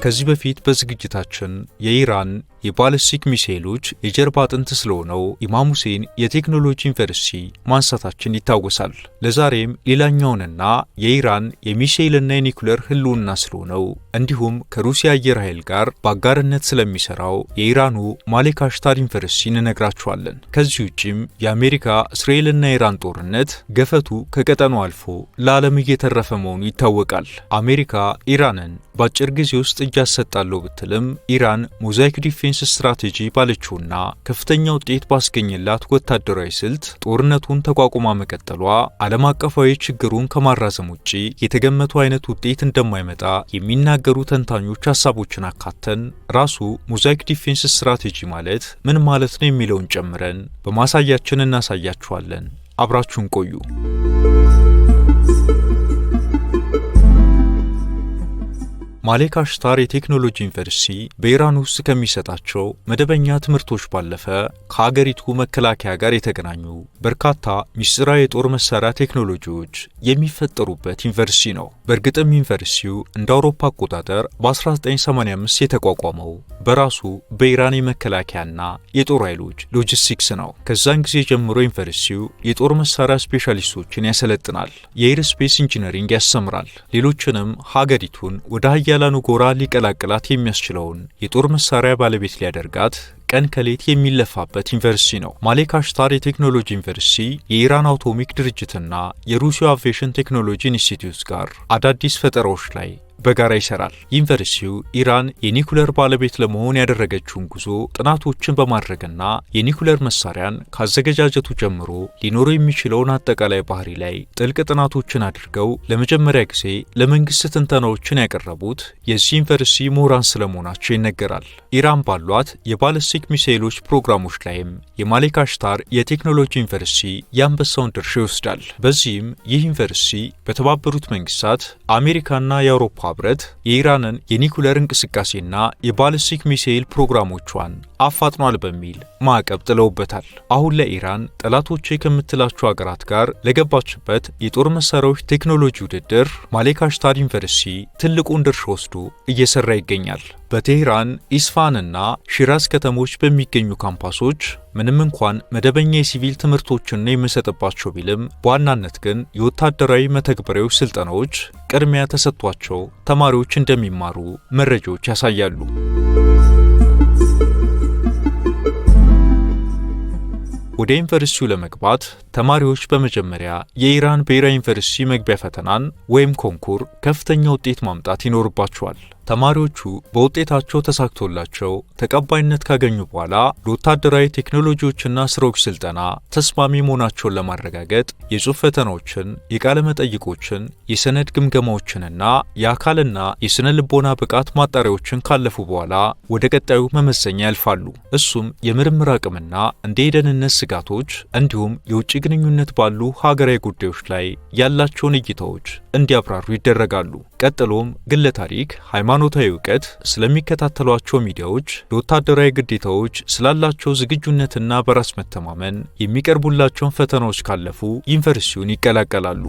ከዚህ በፊት በዝግጅታችን የኢራን የባሊስቲክ ሚሳኤሎች የጀርባ አጥንት ስለሆነው ኢማም ሁሴን የቴክኖሎጂ ዩኒቨርሲቲ ማንሳታችን ይታወሳል። ለዛሬም ሌላኛውንና የኢራን የሚሳኤልና የኒኩሌር ህልውና ስለሆነው እንዲሁም ከሩሲያ አየር ኃይል ጋር በአጋርነት ስለሚሰራው የኢራኑ ማሌክ አሽታር ዩኒቨርሲቲ እንነግራችኋለን። ከዚህ ውጪም የአሜሪካ እስራኤልና የኢራን ጦርነት ገፈቱ ከቀጠናው አልፎ ለዓለም እየተረፈ መሆኑ ይታወቃል። አሜሪካ ኢራንን በአጭር ጊዜ ውስጥ እጅ አሰጣለሁ ብትልም ኢራን ሞዛይክ ዲፌንስ ስትራቴጂ ባለችውና ከፍተኛ ውጤት ባስገኘላት ወታደራዊ ስልት ጦርነቱን ተቋቁማ መቀጠሏ ዓለም አቀፋዊ ችግሩን ከማራዘም ውጪ የተገመቱ አይነት ውጤት እንደማይመጣ የሚናገሩ ተንታኞች ሐሳቦችን አካተን ራሱ ሞዛይክ ዲፌንስ ስትራቴጂ ማለት ምን ማለት ነው የሚለውን ጨምረን በማሳያችን እናሳያችኋለን። አብራችሁን ቆዩ። ማሌክ አሽታር የቴክኖሎጂ ዩኒቨርሲቲ በኢራን ውስጥ ከሚሰጣቸው መደበኛ ትምህርቶች ባለፈ ከሀገሪቱ መከላከያ ጋር የተገናኙ በርካታ ሚስጥራዊ የጦር መሳሪያ ቴክኖሎጂዎች የሚፈጠሩበት ዩኒቨርሲቲ ነው። በእርግጥም ዩኒቨርሲቲው እንደ አውሮፓ አቆጣጠር በ1985 የተቋቋመው በራሱ በኢራን የመከላከያና የጦር ኃይሎች ሎጂስቲክስ ነው። ከዛን ጊዜ ጀምሮ ዩኒቨርሲቲው የጦር መሳሪያ ስፔሻሊስቶችን ያሰለጥናል፣ የኤርስፔስ ኢንጂነሪንግ ያስተምራል፣ ሌሎችንም ሀገሪቱን ወደ ያላኑ ጎራ ሊቀላቅላት የሚያስችለውን የጦር መሳሪያ ባለቤት ሊያደርጋት ቀን ከሌት የሚለፋበት ዩኒቨርሲቲ ነው። ማሌክ አሽታር የቴክኖሎጂ ዩኒቨርሲቲ የኢራን አቶሚክ ድርጅትና የሩሲያ አቪዬሽን ቴክኖሎጂ ኢንስቲትዩት ጋር አዳዲስ ፈጠራዎች ላይ በጋራ ይሰራል። ዩኒቨርሲቲው ኢራን የኒኩሌር ባለቤት ለመሆን ያደረገችውን ጉዞ ጥናቶችን በማድረግና የኒኩሌር መሳሪያን ካዘገጃጀቱ ጀምሮ ሊኖረው የሚችለውን አጠቃላይ ባህሪ ላይ ጥልቅ ጥናቶችን አድርገው ለመጀመሪያ ጊዜ ለመንግስት ትንተናዎችን ያቀረቡት የዚህ ዩኒቨርሲቲ ምሁራን ስለመሆናቸው ይነገራል። ኢራን ባሏት የባሊስቲክ ሚሳኤሎች ፕሮግራሞች ላይም የማሌክ አሽታር የቴክኖሎጂ ዩኒቨርሲቲ የአንበሳውን ድርሻ ይወስዳል። በዚህም ይህ ዩኒቨርሲቲ በተባበሩት መንግስታት አሜሪካና የአውሮፓ ህብረት የኢራንን የኒኩሌር እንቅስቃሴና የባሊስቲክ ሚሳኤል ፕሮግራሞቿን አፋጥኗል በሚል ማዕቀብ ጥለውበታል። አሁን ለኢራን ጠላቶቼ ከምትላቸው ሀገራት ጋር ለገባችበት የጦር መሳሪያዎች ቴክኖሎጂ ውድድር ማሌክ አሽታር ዩኒቨርሲቲ ትልቁን ድርሻ ወስዶ እየሰራ ይገኛል። በቴህራን፣ ኢስፋንና ሺራዝ ከተሞች በሚገኙ ካምፓሶች ምንም እንኳን መደበኛ የሲቪል ትምህርቶችን የሚሰጥባቸው ቢልም በዋናነት ግን የወታደራዊ መተግበሪያዎች ስልጠናዎች ቅድሚያ ተሰጥቷቸው ተማሪዎች እንደሚማሩ መረጃዎች ያሳያሉ። ወደ ዩኒቨርሲቲው ለመግባት ተማሪዎች በመጀመሪያ የኢራን ብሔራዊ ዩኒቨርሲቲ መግቢያ ፈተናን ወይም ኮንኩር ከፍተኛ ውጤት ማምጣት ይኖርባቸዋል። ተማሪዎቹ በውጤታቸው ተሳክቶላቸው ተቀባይነት ካገኙ በኋላ ለወታደራዊ ቴክኖሎጂዎችና ስራዎች ስልጠና ተስማሚ መሆናቸውን ለማረጋገጥ የጽሑፍ ፈተናዎችን፣ የቃለ መጠይቆችን፣ የሰነድ ግምገማዎችንና የአካልና የስነ ልቦና ብቃት ማጣሪያዎችን ካለፉ በኋላ ወደ ቀጣዩ መመዘኛ ያልፋሉ። እሱም የምርምር አቅምና እንደ የደህንነት ስጋቶች እንዲሁም የውጭ ግንኙነት ባሉ ሀገራዊ ጉዳዮች ላይ ያላቸውን እይታዎች እንዲያብራሩ ይደረጋሉ። ቀጥሎም ግለ ታሪክ፣ ሃይማኖታዊ እውቀት፣ ስለሚከታተሏቸው ሚዲያዎች፣ ለወታደራዊ ግዴታዎች ስላላቸው ዝግጁነትና በራስ መተማመን የሚቀርቡላቸውን ፈተናዎች ካለፉ ዩኒቨርሲቲውን ይቀላቀላሉ።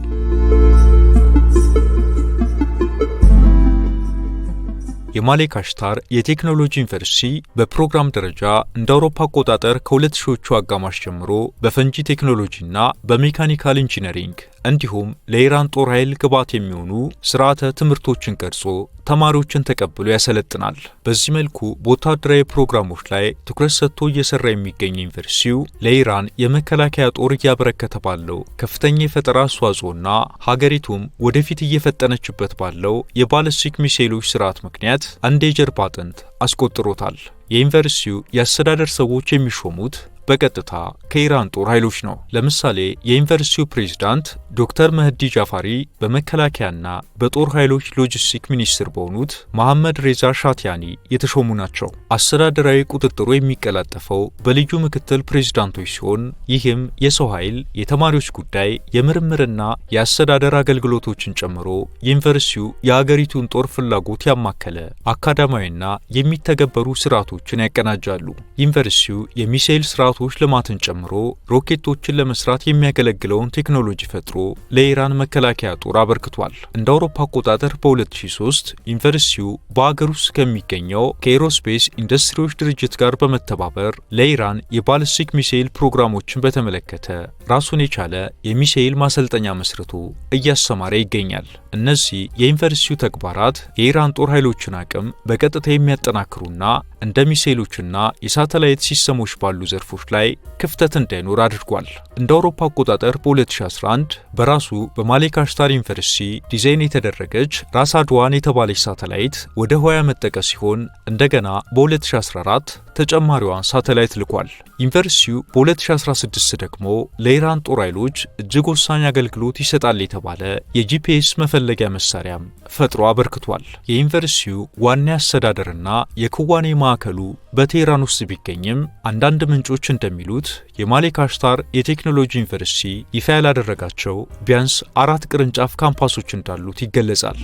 የማሌክ አሽታር የቴክኖሎጂ ዩኒቨርሲቲ በፕሮግራም ደረጃ እንደ አውሮፓ አቆጣጠር ከ2000ዎቹ አጋማሽ ጀምሮ በፈንጂ ቴክኖሎጂና በሜካኒካል ኢንጂነሪንግ እንዲሁም ለኢራን ጦር ኃይል ግብዓት የሚሆኑ ስርዓተ ትምህርቶችን ቀርጾ ተማሪዎችን ተቀብሎ ያሰለጥናል። በዚህ መልኩ በወታደራዊ ፕሮግራሞች ላይ ትኩረት ሰጥቶ እየሰራ የሚገኝ ዩኒቨርሲቲው ለኢራን የመከላከያ ጦር እያበረከተ ባለው ከፍተኛ የፈጠራ አስተዋጽኦና ሀገሪቱም ወደፊት እየፈጠነችበት ባለው የባሊስቲክ ሚሳኤሎች ስርዓት ምክንያት እንደ የጀርባ አጥንት አስቆጥሮታል። የዩኒቨርሲቲው የአስተዳደር ሰዎች የሚሾሙት በቀጥታ ከኢራን ጦር ኃይሎች ነው። ለምሳሌ የዩኒቨርሲቲው ፕሬዝዳንት ዶክተር መህዲ ጃፋሪ በመከላከያና በጦር ኃይሎች ሎጂስቲክ ሚኒስትር በሆኑት መሐመድ ሬዛ ሻቲያኒ የተሾሙ ናቸው። አስተዳደራዊ ቁጥጥሩ የሚቀላጠፈው በልዩ ምክትል ፕሬዝዳንቶች ሲሆን ይህም የሰው ኃይል፣ የተማሪዎች ጉዳይ፣ የምርምርና የአስተዳደር አገልግሎቶችን ጨምሮ ዩኒቨርሲቲው የአገሪቱን ጦር ፍላጎት ያማከለ አካዳሚያዊና የሚተገበሩ ስርዓቶችን ያቀናጃሉ። ዩኒቨርሲቲው የሚሳኤል ስርዓቱ የወጣቶች ልማትን ጨምሮ ሮኬቶችን ለመስራት የሚያገለግለውን ቴክኖሎጂ ፈጥሮ ለኢራን መከላከያ ጦር አበርክቷል። እንደ አውሮፓ አቆጣጠር በ2003 ዩኒቨርሲቲው በአገር ውስጥ ከሚገኘው ከኤሮስፔስ ኢንዱስትሪዎች ድርጅት ጋር በመተባበር ለኢራን የባሊስቲክ ሚሳኤል ፕሮግራሞችን በተመለከተ ራሱን የቻለ የሚሳኤል ማሰልጠኛ መስርቶ እያሰማረ ይገኛል። እነዚህ የዩኒቨርሲቲው ተግባራት የኢራን ጦር ኃይሎችን አቅም በቀጥታ የሚያጠናክሩና እንደ ሚሳኤሎችና የሳተላይት ሲስተሞች ባሉ ዘርፎች ላይ ክፍተት እንዳይኖር አድርጓል። እንደ አውሮፓ አቆጣጠር በ2011 በራሱ በማሌክ አሽታር ዩኒቨርሲቲ ዲዛይን የተደረገች ራስ አድዋን የተባለች ሳተላይት ወደ ህዋ ያመጠቀ ሲሆን እንደገና በ2014 ተጨማሪዋን ሳተላይት ልኳል። ዩኒቨርሲቲው በ2016 ደግሞ ለኢራን ጦር ኃይሎች እጅግ ወሳኝ አገልግሎት ይሰጣል የተባለ የጂፒኤስ መፈለጊያ መሳሪያም ፈጥሮ አበርክቷል። የዩኒቨርሲቲው ዋና አስተዳደርና የክዋኔ ማዕከሉ በቴህራን ውስጥ ቢገኝም አንዳንድ ምንጮች እንደሚሉት የማሌክ አሽታር የቴክኖሎጂ ዩኒቨርሲቲ ይፋ ያላደረጋቸው ቢያንስ 4 ቅርንጫፍ ካምፓሶች እንዳሉት ይገለጻል።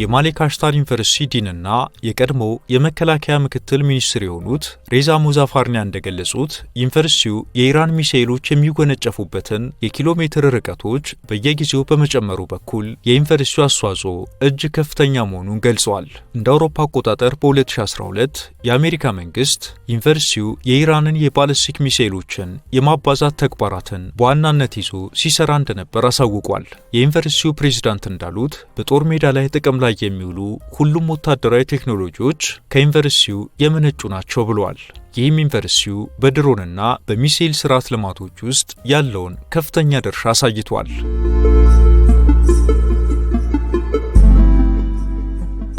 የማሌክ አሽታር ዩኒቨርሲቲ ዲንና የቀድሞ የመከላከያ ምክትል ሚኒስትር የሆኑት ሬዛ ሙዛፋርኒያ እንደገለጹት ዩኒቨርሲቲው የኢራን ሚሳኤሎች የሚወነጨፉበትን የኪሎ ሜትር ርቀቶች በየጊዜው በመጨመሩ በኩል የዩኒቨርሲቲው አስተዋጽኦ እጅግ ከፍተኛ መሆኑን ገልጸዋል። እንደ አውሮፓ አቆጣጠር በ2012 የአሜሪካ መንግስት ዩኒቨርሲቲው የኢራንን የባሊስቲክ ሚሳኤሎችን የማባዛት ተግባራትን በዋናነት ይዞ ሲሰራ እንደነበር አሳውቋል። የዩኒቨርሲቲው ፕሬዝዳንት እንዳሉት በጦር ሜዳ ላይ ጥቅም ላይ የሚውሉ ሁሉም ወታደራዊ ቴክኖሎጂዎች ከዩኒቨርሲቲው የመነጩ ናቸው ብለዋል። ይህም ዩኒቨርሲቲው በድሮንና በሚሳኤል ስርዓት ልማቶች ውስጥ ያለውን ከፍተኛ ድርሻ አሳይቷል።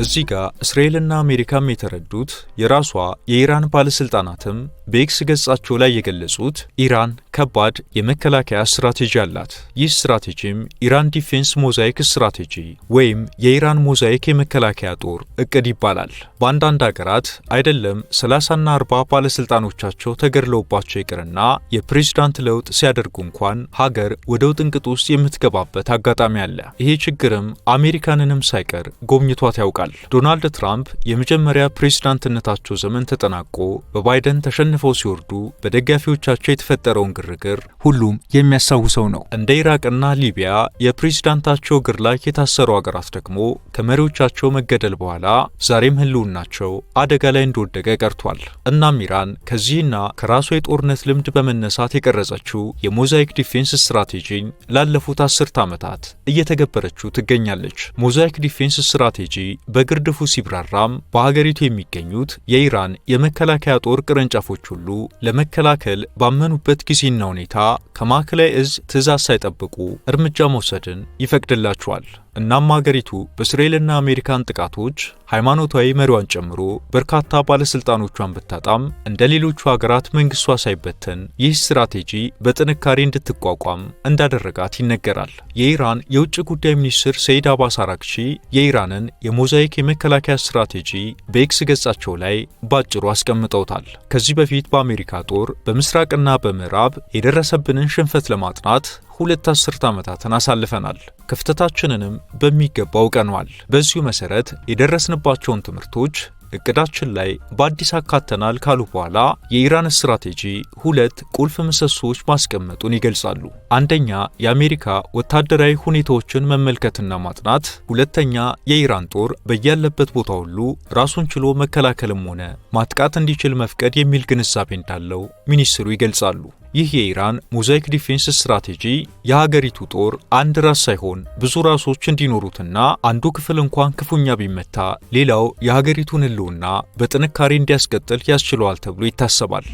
እዚህ ጋር እስራኤልና አሜሪካም የተረዱት የራሷ የኢራን ባለስልጣናትም በኤክስ ገጻቸው ላይ የገለጹት ኢራን ከባድ የመከላከያ ስትራቴጂ አላት። ይህ ስትራቴጂም ኢራን ዲፌንስ ሞዛይክ ስትራቴጂ ወይም የኢራን ሞዛይክ የመከላከያ ጦር እቅድ ይባላል። በአንዳንድ ሀገራት አይደለም 30ና 40 ባለስልጣኖቻቸው ተገድለውባቸው ይቅርና የፕሬዝዳንት ለውጥ ሲያደርጉ እንኳን ሀገር ወደ ውጥንቅጥ ውስጥ የምትገባበት አጋጣሚ አለ። ይሄ ችግርም አሜሪካንንም ሳይቀር ጎብኝቷት ያውቃል። ዶናልድ ትራምፕ የመጀመሪያ ፕሬዝዳንትነታቸው ዘመን ተጠናቆ በባይደን ተሸንፈው ሲወርዱ በደጋፊዎቻቸው የተፈጠረውን ግርግር ሁሉም የሚያስታውሰው ነው። እንደ ኢራቅና ሊቢያ የፕሬዝዳንታቸው እግር ላይ የታሰሩ ሀገራት ደግሞ ከመሪዎቻቸው መገደል በኋላ ዛሬም ህልውናቸው አደጋ ላይ እንደወደቀ ቀርቷል። እናም ኢራን ከዚህና ከራሷ የጦርነት ልምድ በመነሳት የቀረጸችው የሞዛይክ ዲፌንስ ስትራቴጂን ላለፉት 10 ዓመታት እየተገበረችው ትገኛለች። ሞዛይክ ዲፌንስ ስትራቴጂ በግርድፉ ሲብራራም በሀገሪቱ የሚገኙት የኢራን የመከላከያ ጦር ቅርንጫፎች ሁሉ ለመከላከል ባመኑበት ጊዜና ሁኔታ ከማዕከላዊ እዝ ትዕዛዝ ሳይጠብቁ እርምጃ መውሰድን ይፈቅድላቸዋል። እናም ሀገሪቱ በእስራኤልና አሜሪካን ጥቃቶች ሃይማኖታዊ መሪዋን ጨምሮ በርካታ ባለስልጣኖቿን ብታጣም እንደ ሌሎቹ ሀገራት መንግስቷ ሳይበተን ይህ ስትራቴጂ በጥንካሬ እንድትቋቋም እንዳደረጋት ይነገራል። የኢራን የውጭ ጉዳይ ሚኒስትር ሰይድ አባስ አራግቺ የኢራንን የሞዛይክ የመከላከያ ስትራቴጂ በኤክስ ገጻቸው ላይ ባጭሩ አስቀምጠውታል። ከዚህ በፊት በአሜሪካ ጦር በምስራቅና በምዕራብ የደረሰብንን ሽንፈት ለማጥናት 2 አስርት ዓመታትን አሳልፈናል። ክፍተታችንንም በሚገባ አውቀናል። በዚሁ መሰረት የደረስንባቸውን ትምህርቶች እቅዳችን ላይ በአዲስ አካተናል ካሉ በኋላ የኢራን ስትራቴጂ 2 ቁልፍ ምሰሶች ማስቀመጡን ይገልጻሉ። አንደኛ የአሜሪካ ወታደራዊ ሁኔታዎችን መመልከትና ማጥናት፣ ሁለተኛ የኢራን ጦር በያለበት ቦታ ሁሉ ራሱን ችሎ መከላከልም ሆነ ማጥቃት እንዲችል መፍቀድ የሚል ግንዛቤ እንዳለው ሚኒስትሩ ይገልጻሉ። ይህ የኢራን ሞዛይክ ዲፌንስ ስትራቴጂ የሀገሪቱ ጦር አንድ ራስ ሳይሆን ብዙ ራሶች እንዲኖሩትና አንዱ ክፍል እንኳን ክፉኛ ቢመታ ሌላው የሀገሪቱን ህልውና በጥንካሬ እንዲያስቀጥል ያስችለዋል ተብሎ ይታሰባል።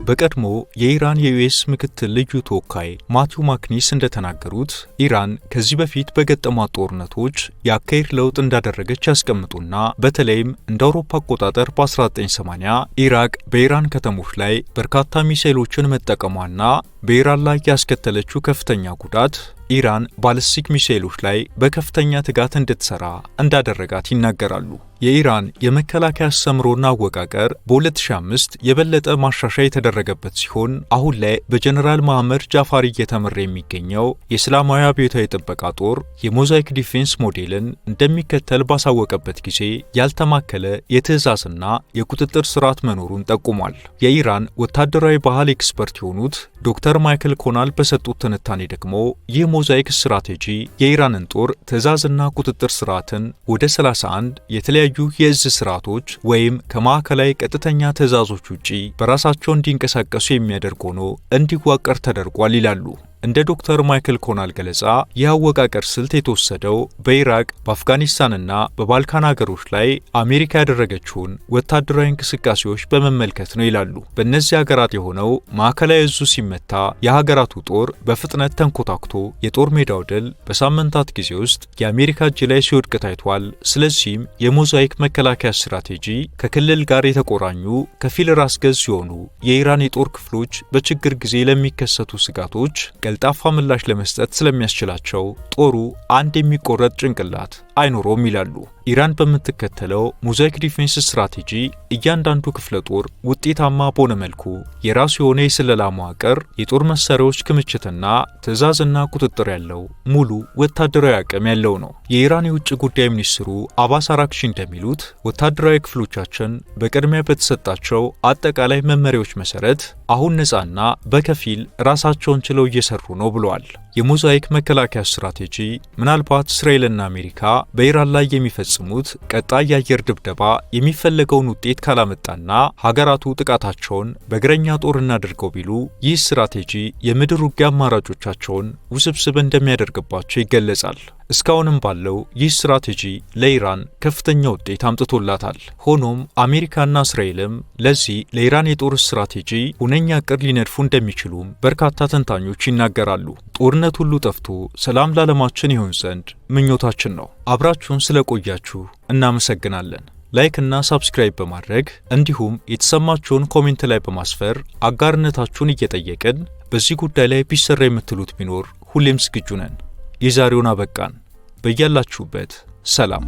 በቀድሞ የኢራን የዩኤስ ምክትል ልዩ ተወካይ ማቲው ማክኒስ እንደተናገሩት ኢራን ከዚህ በፊት በገጠሟት ጦርነቶች የአካሄድ ለውጥ እንዳደረገች ያስቀምጡና በተለይም እንደ አውሮፓ አቆጣጠር በ1980 ኢራቅ በኢራን ከተሞች ላይ በርካታ ሚሳኤሎችን መጠቀሟና በኢራን ላይ ያስከተለችው ከፍተኛ ጉዳት ኢራን ባሊስቲክ ሚሳኤሎች ላይ በከፍተኛ ትጋት እንድትሰራ እንዳደረጋት ይናገራሉ። የኢራን የመከላከያ አስተምሮና አወቃቀር በ2005 የበለጠ ማሻሻያ የተደረገበት ሲሆን አሁን ላይ በጀነራል መሐመድ ጃፋሪ እየተመራ የሚገኘው የእስላማዊ አብዮታዊ ጥበቃ ጦር የሞዛይክ ዲፌንስ ሞዴልን እንደሚከተል ባሳወቀበት ጊዜ ያልተማከለ የትዕዛዝና የቁጥጥር ስርዓት መኖሩን ጠቁሟል። የኢራን ወታደራዊ ባህል ኤክስፐርት የሆኑት ዶክተር ማይክል ኮናል በሰጡት ትንታኔ ደግሞ ይህ ሞዛይክ ስትራቴጂ የኢራንን ጦር ትዕዛዝና ቁጥጥር ስርዓትን ወደ 31 የተለያዩ የእዝ ስርዓቶች ወይም ከማዕከላዊ ቀጥተኛ ትዕዛዞች ውጪ በራሳቸው እንዲንቀሳቀሱ የሚያደርግ ሆኖ እንዲዋቀር ተደርጓል ይላሉ። እንደ ዶክተር ማይክል ኮናል ገለጻ ይህ አወቃቀር ስልት የተወሰደው በኢራቅ በአፍጋኒስታንና በባልካን ሀገሮች ላይ አሜሪካ ያደረገችውን ወታደራዊ እንቅስቃሴዎች በመመልከት ነው ይላሉ። በእነዚህ ሀገራት የሆነው ማዕከላዊ እዙ ሲመታ የሀገራቱ ጦር በፍጥነት ተንኮታክቶ የጦር ሜዳው ድል በሳምንታት ጊዜ ውስጥ የአሜሪካ እጅ ላይ ሲወድቅ ታይቷል። ስለዚህም የሞዛይክ መከላከያ ስትራቴጂ ከክልል ጋር የተቆራኙ ከፊል ራስ ገዝ ሲሆኑ የኢራን የጦር ክፍሎች በችግር ጊዜ ለሚከሰቱ ስጋቶች ቀልጣፋ ምላሽ ለመስጠት ስለሚያስችላቸው ጦሩ አንድ የሚቆረጥ ጭንቅላት አይኖረውም ይላሉ። ኢራን በምትከተለው ሞዛይክ ዲፌንስ ስትራቴጂ እያንዳንዱ ክፍለ ጦር ውጤታማ በሆነ መልኩ የራሱ የሆነ የስለላ መዋቅር፣ የጦር መሳሪያዎች ክምችትና ትዕዛዝና ቁጥጥር ያለው ሙሉ ወታደራዊ አቅም ያለው ነው። የኢራን የውጭ ጉዳይ ሚኒስትሩ አባስ አራክቺ እንደሚሉት ወታደራዊ ክፍሎቻችን በቅድሚያ በተሰጣቸው አጠቃላይ መመሪያዎች መሰረት አሁን ነፃና በከፊል ራሳቸውን ችለው እየሰሩ ነው ብለዋል። የሞዛይክ መከላከያ ስትራቴጂ ምናልባት እስራኤልና አሜሪካ በኢራን ላይ የሚፈጽሙት ቀጣይ የአየር ድብደባ የሚፈለገውን ውጤት ካላመጣና ሀገራቱ ጥቃታቸውን በእግረኛ ጦር እናድርገው ቢሉ ይህ ስትራቴጂ የምድር ውጊያ አማራጮቻቸውን ውስብስብ እንደሚያደርግባቸው ይገለጻል። እስካሁንም ባለው ይህ ስትራቴጂ ለኢራን ከፍተኛ ውጤት አምጥቶላታል። ሆኖም አሜሪካና እስራኤልም ለዚህ ለኢራን የጦር ስትራቴጂ ሁነኛ ዕቅድ ሊነድፉ እንደሚችሉም በርካታ ተንታኞች ይናገራሉ። ጦርነት ሁሉ ጠፍቶ ሰላም ለዓለማችን ይሆን ዘንድ ምኞታችን ነው። አብራችሁን ስለቆያችሁ እናመሰግናለን። ላይክ እና ሰብስክራይብ በማድረግ እንዲሁም የተሰማችሁን ኮሜንት ላይ በማስፈር አጋርነታችሁን እየጠየቅን በዚህ ጉዳይ ላይ ቢሰራ የምትሉት ቢኖር ሁሌም ዝግጁ ነን። የዛሬውን አበቃን። በያላችሁበት ሰላም